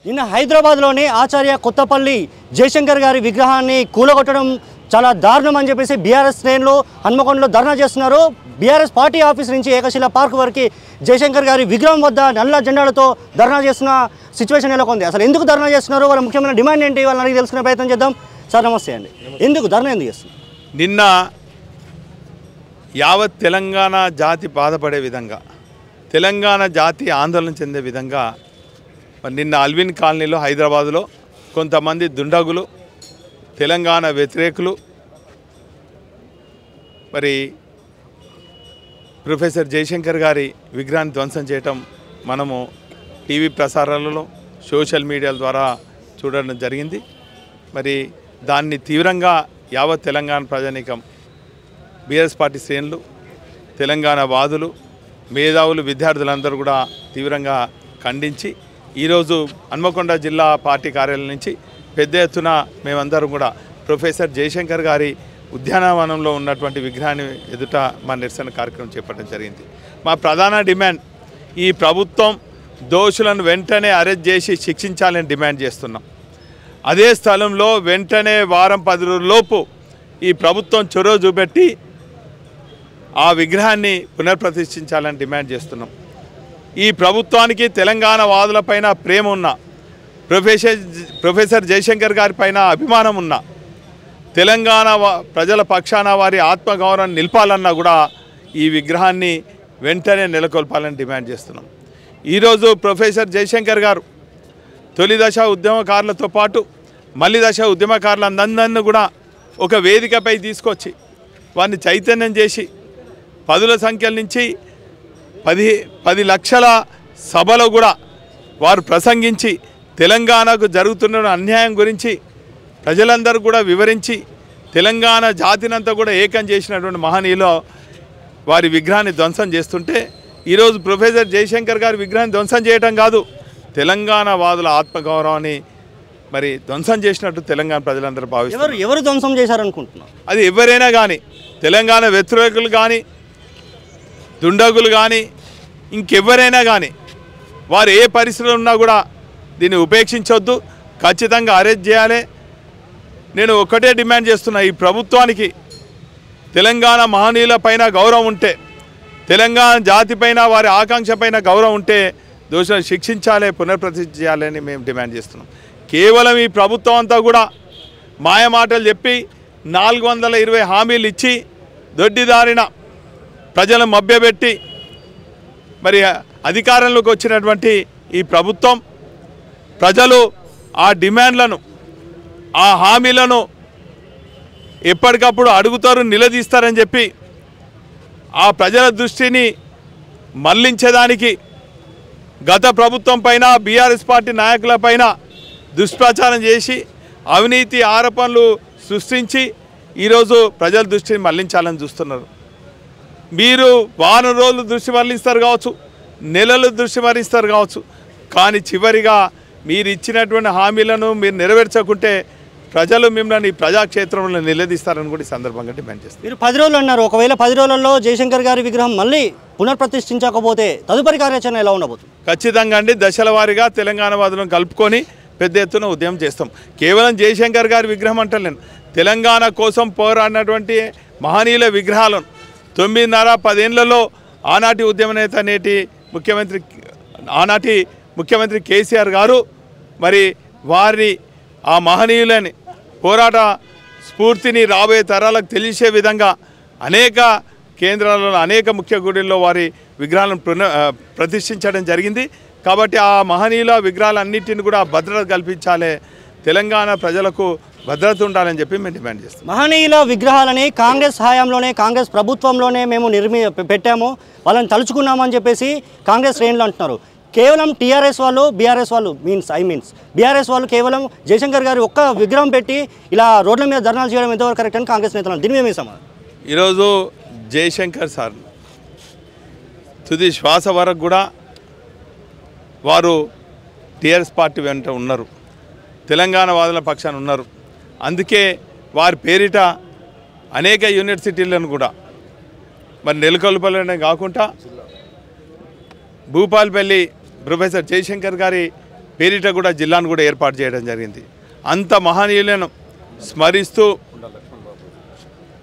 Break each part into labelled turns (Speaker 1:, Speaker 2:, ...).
Speaker 1: నిన్న హైదరాబాద్లోని ఆచార్య కొత్తపల్లి జయశంకర్ గారి విగ్రహాన్ని కూలగొట్టడం చాలా దారుణం అని చెప్పేసి బీఆర్ఎస్ శ్రేణులు హన్మకొండలో ధర్నా చేస్తున్నారు. బీఆర్ఎస్ పార్టీ ఆఫీస్ నుంచి ఏకశిలా పార్క్ వరకు జయశంకర్ గారి విగ్రహం వద్ద నల్ల జెండాలతో ధర్నా చేస్తున్న సిచ్యువేషన్ ఎలా ఉంది? అసలు ఎందుకు ధర్నా చేస్తున్నారు? వాళ్ళ ముఖ్యమైన డిమాండ్ ఏంటి? వాళ్ళని అడిగి తెలుసుకునే ప్రయత్నం చేద్దాం. సార్ నమస్తే అండి. ఎందుకు ధర్నా ఎందుకు చేస్తున్నారు?
Speaker 2: నిన్న యావత్ తెలంగాణ జాతి బాధపడే విధంగా, తెలంగాణ జాతి ఆందోళన చెందే విధంగా నిన్న అల్విన్ కాలనీలో హైదరాబాదులో కొంతమంది దుండగులు, తెలంగాణ వ్యతిరేకులు మరి ప్రొఫెసర్ జయశంకర్ గారి విగ్రహాన్ని ధ్వంసం చేయటం మనము టీవీ ప్రసారాలలో సోషల్ మీడియాల ద్వారా చూడడం జరిగింది. మరి దాన్ని తీవ్రంగా యావత్ తెలంగాణ ప్రజానీకం, బీఆర్ఎస్ పార్టీ శ్రేణులు, తెలంగాణ వాదులు, మేధావులు, విద్యార్థులందరూ కూడా తీవ్రంగా ఖండించి ఈరోజు హన్మకొండ జిల్లా పార్టీ కార్యాలయం నుంచి పెద్ద ఎత్తున మేమందరం కూడా ప్రొఫెసర్ జయశంకర్ గారి ఉద్యానవనంలో ఉన్నటువంటి విగ్రహాన్ని ఎదుట మా నిరసన కార్యక్రమం చేపట్టడం జరిగింది. మా ప్రధాన డిమాండ్, ఈ ప్రభుత్వం దోషులను వెంటనే అరెస్ట్ చేసి శిక్షించాలని డిమాండ్ చేస్తున్నాం. అదే స్థలంలో వెంటనే వారం 10 రోజుల్లోపు ఈ ప్రభుత్వం చొరవ చూపెట్టి ఆ విగ్రహాన్ని పునఃప్రతిష్ఠించాలని డిమాండ్ చేస్తున్నాం. ఈ ప్రభుత్వానికి తెలంగాణ వాదులపైన ప్రేమ ఉన్న, ప్రొఫెసర్ జయశంకర్ గారి పైన అభిమానం ఉన్న, తెలంగాణ ప్రజల పక్షాన వారి ఆత్మగౌరవాన్ని నిలపాలన్నా కూడా ఈ విగ్రహాన్ని వెంటనే నెలకొల్పాలని డిమాండ్ చేస్తున్నాం. ఈరోజు ప్రొఫెసర్ జయశంకర్ గారు తొలి దశ ఉద్యమకారులతో పాటు మళ్ళీ దశ ఉద్యమకారులందరినీ కూడా ఒక వేదికపై తీసుకొచ్చి వారిని చైతన్యం చేసి 10ల సంఖ్యల నుంచి 10 లక్షల సభలో కూడా వారు ప్రసంగించి తెలంగాణకు జరుగుతున్న అన్యాయం గురించి ప్రజలందరూ కూడా వివరించి తెలంగాణ జాతినంతా కూడా ఏకం చేసినటువంటి మహనీయులు వారి విగ్రహాన్ని ధ్వంసం చేస్తుంటే ఈరోజు ప్రొఫెసర్ జయశంకర్ గారి విగ్రహాన్ని ధ్వంసం చేయడం కాదు, తెలంగాణ వాదుల ఆత్మగౌరవాన్ని మరి ధ్వంసం చేసినట్టు తెలంగాణ ప్రజలందరూ భావిస్తారు.
Speaker 1: ఎవరు ధ్వంసం చేశారనుకుంటున్నారు?
Speaker 2: అది ఎవరైనా కానీ, తెలంగాణ వ్యతిరేకులు కానీ, దుండగులు కానీ, ఇంకెవరైనా కానీ, వారు ఏ పరిస్థితుల్లో ఉన్నా కూడా దీన్ని ఉపేక్షించొద్దు, ఖచ్చితంగా అరెస్ట్ చేయాలి. నేను ఒకటే డిమాండ్ చేస్తున్నా, ఈ ప్రభుత్వానికి తెలంగాణ మహనీయుల పైన గౌరవం ఉంటే, తెలంగాణ జాతి పైన వారి ఆకాంక్ష పైన గౌరవం ఉంటే దోషులను శిక్షించాలి, పునఃప్రతిష్ఠ చేయాలని మేము డిమాండ్ చేస్తున్నాం. కేవలం ఈ ప్రభుత్వం అంతా కూడా మాయమాటలు చెప్పి 420 హామీలు ఇచ్చి దొడ్డిదారిన ప్రజలను మభ్యపెట్టి మరి అధికారంలోకి వచ్చినటువంటి ఈ ప్రభుత్వం ప్రజలు ఆ డిమాండ్లను, ఆ హామీలను ఎప్పటికప్పుడు అడుగుతారు, నిలదీస్తారని చెప్పి ఆ ప్రజల దృష్టిని మళ్లించేదానికి గత ప్రభుత్వం పైన, బీఆర్ఎస్ పార్టీ నాయకుల పైన దుష్ప్రచారం చేసి అవినీతి ఆరోపణలు సృష్టించి ఈరోజు ప్రజల దృష్టిని మళ్లించాలని చూస్తున్నారు. మీరు వారం రోజులు దృష్టి మళ్లిస్తారు కావచ్చు, నెలలు దృష్టి మళ్లిస్తారు కావచ్చు, కానీ చివరిగా మీరు ఇచ్చినటువంటి హామీలను మీరు నెరవేర్చకుంటే ప్రజలు మిమ్మల్ని ప్రజాక్షేత్రంలో నిలదీస్తారని కూడా ఈ సందర్భంగా డిమాండ్ చేస్తారు.
Speaker 1: మీరు 10 రోజులు అన్నారు. ఒకవేళ 10 రోజులలో జయశంకర్ గారి విగ్రహం మళ్ళీ పునఃప్రతిష్ఠించకపోతే తదుపరి కార్యాచరణ ఎలా ఉండబోతుంది?
Speaker 2: ఖచ్చితంగా అండి, దశల వారీగా తెలంగాణ వాదులను కలుపుకొని పెద్ద ఎత్తున ఉద్యమం చేస్తాం. కేవలం జయశంకర్ గారి విగ్రహం అంటలేను, తెలంగాణ కోసం పోరాడినటువంటి మహనీయుల విగ్రహాలను 9.5-10 ఏళ్లలో ఆనాటి ఉద్యమ నేత, ఆనాటి ముఖ్యమంత్రి కేసీఆర్ గారు మరి వారి ఆ మహనీయులని పోరాట స్ఫూర్తిని రాబోయే తరాలకు తెలిసే విధంగా అనేక కేంద్రాలలో, అనేక ముఖ్య గుడుల్లో వారి విగ్రహాలను ప్రతిష్ఠించడం జరిగింది. కాబట్టి ఆ మహనీయుల విగ్రహాలన్నింటిని కూడా భద్రత కల్పించాలి, తెలంగాణ ప్రజలకు భద్రత ఉండాలని చెప్పి మేము డిమాండ్ చేస్తాం.
Speaker 1: మహనీయుల విగ్రహాలని కాంగ్రెస్ హయాంలోనే, కాంగ్రెస్ ప్రభుత్వంలోనే మేము పెట్టాము, వాళ్ళని తలుచుకున్నామని చెప్పేసి కాంగ్రెస్ శ్రేణులు అంటున్నారు. కేవలం టీఆర్ఎస్ వాళ్ళు, బీఆర్ఎస్ వాళ్ళు బీఆర్ఎస్ వాళ్ళు కేవలం జయశంకర్ గారి ఒక్క విగ్రహం పెట్టి ఇలా రోడ్ల మీద ధర్నాలు చేయడం ఎంతవరకు కరెక్ట్ అని కాంగ్రెస్ నేతలు దీని మేమే సమాధానం.
Speaker 2: ఈరోజు జయశంకర్ సార్ తుది శ్వాస వరకు కూడా వారు టీఆర్ఎస్ పార్టీ వెంట ఉన్నారు, తెలంగాణ వాదుల పక్షాన ఉన్నారు. అందుకే వారి పేరిట అనేక యూనివర్సిటీలను కూడా మరి నెలకొల్పలనే కాకుండా భూపాలపల్లి ప్రొఫెసర్ జయశంకర్ గారి పేరిట కూడా జిల్లాను కూడా ఏర్పాటు చేయడం జరిగింది. అంత మహనీయులను స్మరిస్తూ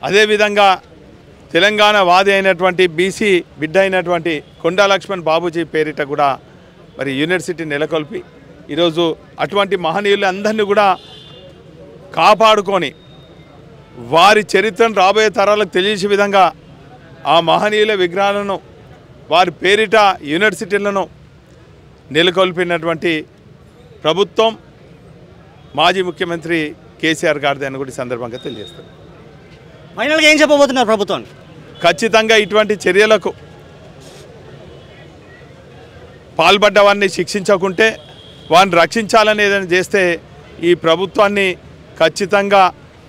Speaker 2: అదేవిధంగా తెలంగాణ వాది అయినటువంటి బీసీ బిడ్డ అయినటువంటి కొండా లక్ష్మణ్ బాబూజీ పేరిట కూడా మరి యూనివర్సిటీ నెలకొల్పి ఈరోజు అటువంటి మహనీయులు అందరినీ కూడా కాపాడుకొని వారి చరిత్రను రాబోయే తరాలకు తెలియజేసే విధంగా ఆ మహనీయుల విగ్రహాలను వారి పేరిట యూనివర్సిటీలను నెలకొల్పినటువంటి ప్రభుత్వం మాజీ ముఖ్యమంత్రి కేసీఆర్ గారిది అని కూడా ఈ సందర్భంగా తెలియజేస్తారు.
Speaker 1: ఫైనల్గా ఏం చెప్పబోతున్నారు ప్రభుత్వాన్ని?
Speaker 2: ఖచ్చితంగా ఇటువంటి చర్యలకు పాల్పడ్డ వారిని శిక్షించకుంటే వారిని రక్షించాలని ఏదైనా చేస్తే ఈ ప్రభుత్వాన్ని ఖచ్చితంగా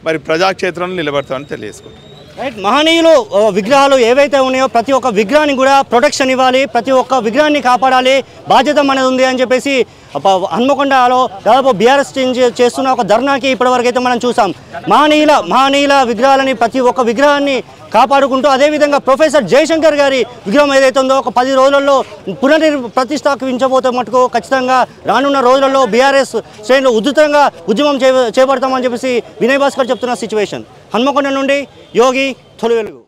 Speaker 2: మరి ప్రజాక్షేత్రంలో నిలబడతామని తెలియజేసుకుంటాం.
Speaker 1: రైట్, మహనీయులు విగ్రహాలు ఏవైతే ఉన్నాయో ప్రతి ఒక్క విగ్రహాన్ని కూడా ప్రొటెక్షన్ ఇవ్వాలి, ప్రతి ఒక్క విగ్రహాన్ని కాపాడాలి, బాధ్యత అనేది ఉంది అని చెప్పేసి హన్మకొండలో దాదాపు బీఆర్ఎస్ చేస్తున్న ఒక ధర్నాకి ఇప్పటివరకు అయితే మనం చూసాం. మహనీయుల విగ్రహాలని ప్రతి ఒక్క విగ్రహాన్ని కాపాడుకుంటూ అదేవిధంగా ప్రొఫెసర్ జయశంకర్ గారి విగ్రహం ఏదైతే ఉందో ఒక 10 రోజులలో ప్రతిష్టాపించబోతే మటుకు ఖచ్చితంగా రానున్న రోజులలో బీఆర్ఎస్ శ్రేణులు ఉధృతంగా ఉద్యమం చేపడతామని చెప్పేసి వినయ్ భాస్కర్ చెప్తున్న సిచ్యువేషన్. హన్మకొండ నుండి యోగి, తొలి వెలుగు.